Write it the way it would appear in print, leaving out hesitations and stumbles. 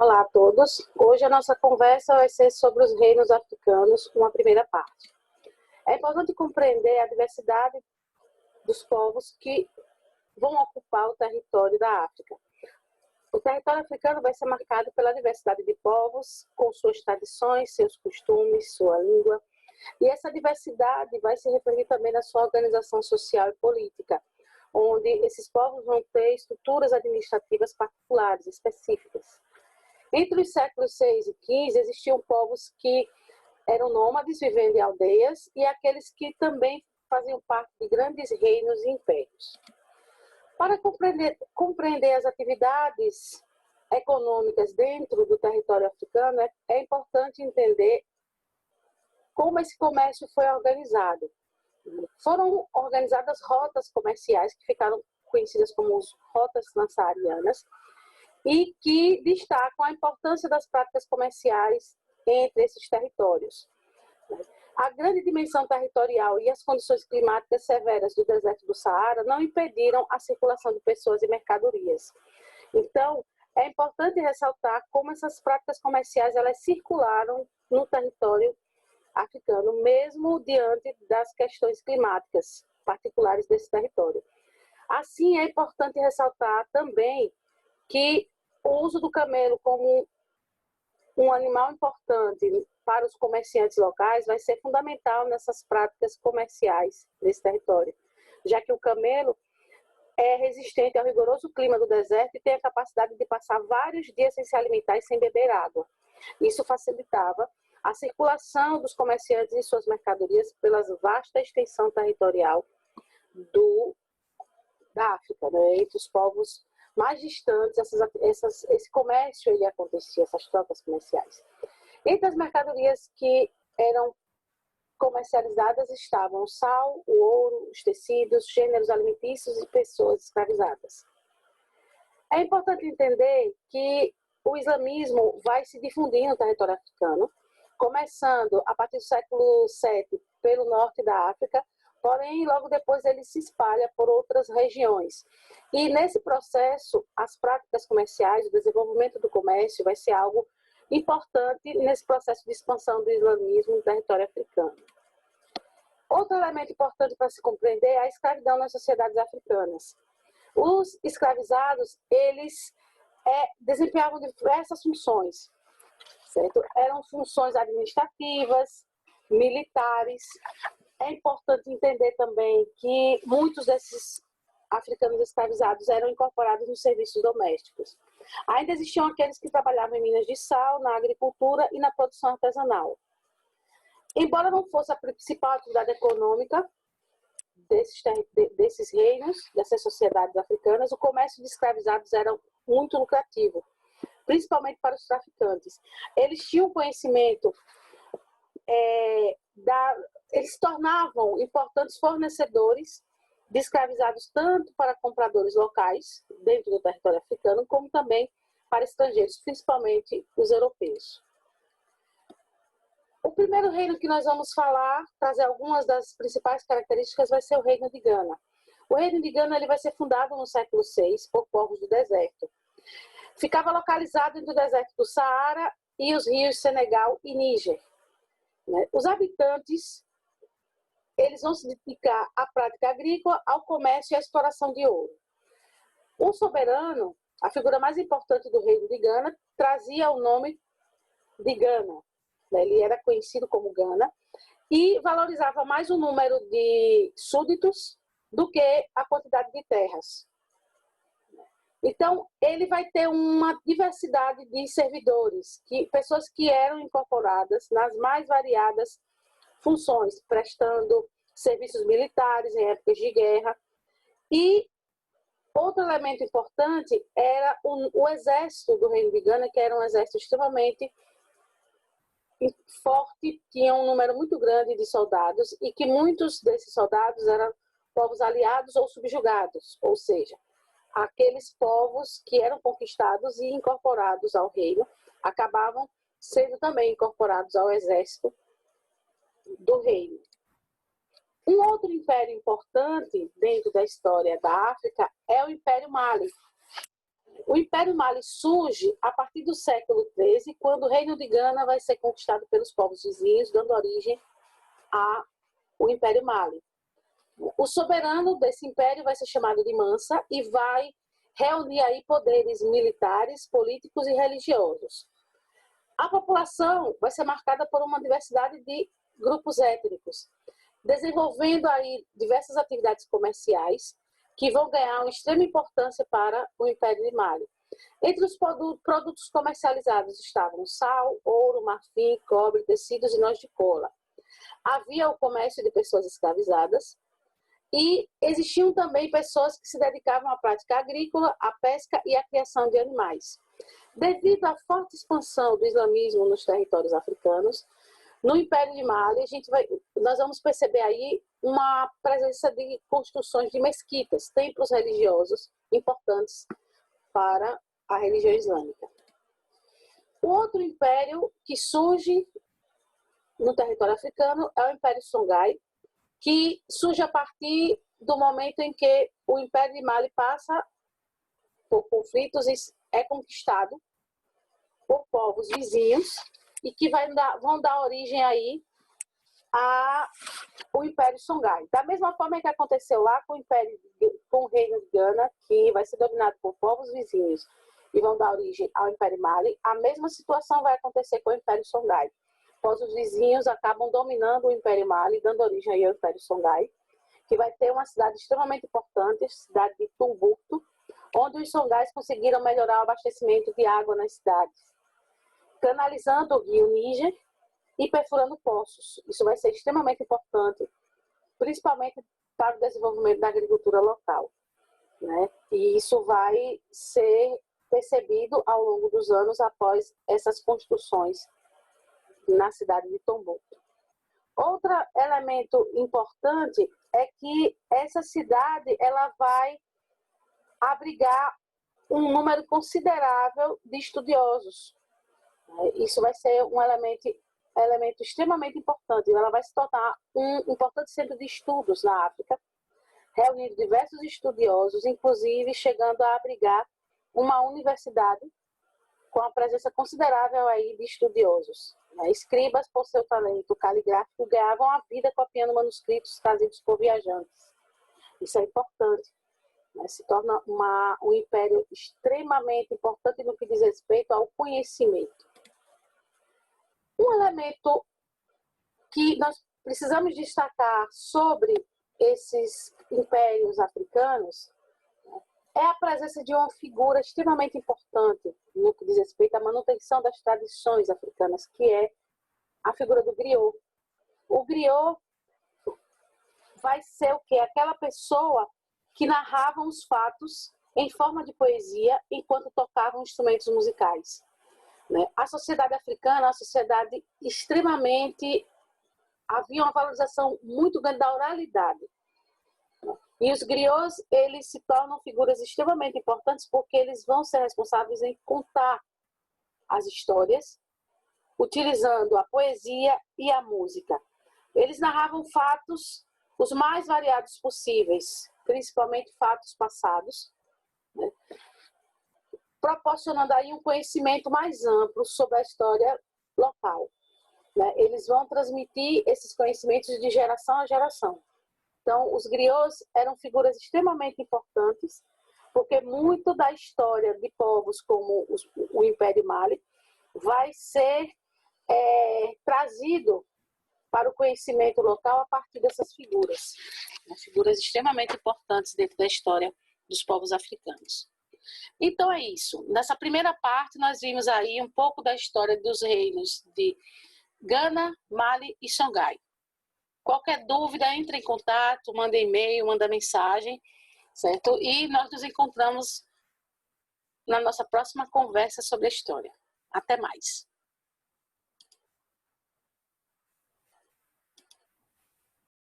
Olá a todos. Hoje a nossa conversa vai ser sobre os reinos africanos, uma primeira parte. É importante compreender a diversidade dos povos que vão ocupar o território da África. O território africano vai ser marcado pela diversidade de povos, com suas tradições, seus costumes, sua língua. E essa diversidade vai se refletir também na sua organização social e política, onde esses povos vão ter estruturas administrativas particulares, específicas. Entre os séculos 6 e 15, existiam povos que eram nômades, vivendo em aldeias, e aqueles que também faziam parte de grandes reinos e impérios. Para compreender as atividades econômicas dentro do território africano, é importante entender como esse comércio foi organizado. Foram organizadas rotas comerciais que ficaram conhecidas como as rotas transsaarianas e que destacam a importância das práticas comerciais entre esses territórios. A grande dimensão territorial e as condições climáticas severas do deserto do Saara não impediram a circulação de pessoas e mercadorias. Então, é importante ressaltar como essas práticas comerciais elas circularam no território africano, mesmo diante das questões climáticas particulares desse território. Assim, é importante ressaltar também que o uso do camelo como um animal importante para os comerciantes locais vai ser fundamental nessas práticas comerciais desse território, já que o camelo é resistente ao rigoroso clima do deserto e tem a capacidade de passar vários dias sem se alimentar e sem beber água. Isso facilitava a circulação dos comerciantes e suas mercadorias pela vasta extensão territorial da África, né? Entre os povos mais distantes, esse comércio ele acontecia, essas trocas comerciais. Entre as mercadorias que eram comercializadas estavam o sal, o ouro, os tecidos, gêneros alimentícios e pessoas escravizadas. É importante entender que o islamismo vai se difundir no território africano, começando a partir do século VII pelo norte da África, porém logo depois ele se espalha por outras regiões. E nesse processo, as práticas comerciais, o desenvolvimento do comércio vai ser algo importante nesse processo de expansão do islamismo no território africano. Outro elemento importante para se compreender é a escravidão nas sociedades africanas. Os escravizados, eles desempenhavam diversas funções, certo? Eram funções administrativas, militares. É importante entender também que muitos desses africanos escravizados eram incorporados nos serviços domésticos. Ainda existiam aqueles que trabalhavam em minas de sal, na agricultura e na produção artesanal. Embora não fosse a principal atividade econômica desses reinos, dessas sociedades africanas, o comércio de escravizados era muito lucrativo, principalmente para os traficantes. Eles tinham conhecimento eles se tornavam importantes fornecedores de escravizados tanto para compradores locais, dentro do território africano, como também para estrangeiros, principalmente os europeus. O primeiro reino que nós vamos falar, trazer algumas das principais características, vai ser o reino de Gana. O reino de Gana ele vai ser fundado no século VI por povos do deserto. Ficava localizado entre o deserto do Saara e os rios Senegal e Níger. Os habitantes eles vão se dedicar à prática agrícola, ao comércio e à exploração de ouro. O soberano, a figura mais importante do reino de Gana, trazia o nome de Gana. Ele era conhecido como Gana e valorizava mais o número de súditos do que a quantidade de terras. Então, ele vai ter uma diversidade de servidores, pessoas que eram incorporadas nas mais variadas funções, prestando serviços militares em épocas de guerra. E outro elemento importante era o exército do reino de Gana, que era um exército extremamente forte, tinha um número muito grande de soldados e que muitos desses soldados eram povos aliados ou subjugados, ou seja, aqueles povos que eram conquistados e incorporados ao reino acabavam sendo também incorporados ao exército do reino. Um outro império importante dentro da história da África é o Império Mali. O Império Mali surge a partir do século XIII, quando o Reino de Gana vai ser conquistado pelos povos vizinhos, dando origem ao Império Mali. O soberano desse império vai ser chamado de Mansa e vai reunir aí poderes militares, políticos e religiosos. A população vai ser marcada por uma diversidade de grupos étnicos, desenvolvendo aí diversas atividades comerciais que vão ganhar uma extrema importância para o Império de Mali. Entre os produtos comercializados estavam sal, ouro, marfim, cobre, tecidos e nós de cola. Havia o comércio de pessoas escravizadas e existiam também pessoas que se dedicavam à prática agrícola, à pesca e à criação de animais. Devido à forte expansão do islamismo nos territórios africanos, no Império de Mali, nós vamos perceber aí uma presença de construções de mesquitas, templos religiosos importantes para a religião islâmica. O outro império que surge no território africano é o Império Songhai, que surge a partir do momento em que o Império de Mali passa por conflitos e é conquistado por povos vizinhos e que vão dar origem aí ao Império Songhai. Da mesma forma que aconteceu lá com o Reino de Gana, que vai ser dominado por povos vizinhos e vão dar origem ao Império Mali, a mesma situação vai acontecer com o Império Songhai. Os vizinhos acabam dominando o Império Mali, dando origem ao Império Songhai, que vai ter uma cidade extremamente importante, a cidade de Tombouctou, onde os Songhais conseguiram melhorar o abastecimento de água nas cidades, canalizando o rio Níger e perfurando poços. Isso vai ser extremamente importante, principalmente para o desenvolvimento da agricultura local, né? E isso vai ser percebido ao longo dos anos após essas construções na cidade de Tombouctou. Outro elemento importante é que essa cidade ela vai abrigar um número considerável de estudiosos. Isso vai ser um elemento extremamente importante. Ela vai se tornar um importante centro de estudos na África, reunindo diversos estudiosos, inclusive chegando a abrigar uma universidade com a presença considerável aí de estudiosos. Escribas, por seu talento caligráfico, ganhavam a vida copiando manuscritos trazidos por viajantes. Isso é importante. Se torna um império extremamente importante no que diz respeito ao conhecimento. Um elemento que nós precisamos destacar sobre esses impérios africanos é a presença de uma figura extremamente importante no que diz respeito à manutenção das tradições africanas, que é a figura do griot. O griot vai ser o quê? Aquela pessoa que narrava os fatos em forma de poesia enquanto tocavam instrumentos musicais. A sociedade africana é uma sociedade extremamente... Havia uma valorização muito grande da oralidade. E os griots, eles se tornam figuras extremamente importantes porque eles vão ser responsáveis em contar as histórias, utilizando a poesia e a música. Eles narravam fatos os mais variados possíveis, principalmente fatos passados, né? Proporcionando aí um conhecimento mais amplo sobre a história local, né? Eles vão transmitir esses conhecimentos de geração a geração. Então, os griots eram figuras extremamente importantes, porque muito da história de povos como o Império Mali vai ser trazido para o conhecimento local a partir dessas figuras. Figuras extremamente importantes dentro da história dos povos africanos. Então é isso. Nessa primeira parte nós vimos aí um pouco da história dos reinos de Gana, Mali e Songhai. Qualquer dúvida, entre em contato, manda e-mail, manda mensagem, certo? E nós nos encontramos na nossa próxima conversa sobre a história. Até mais.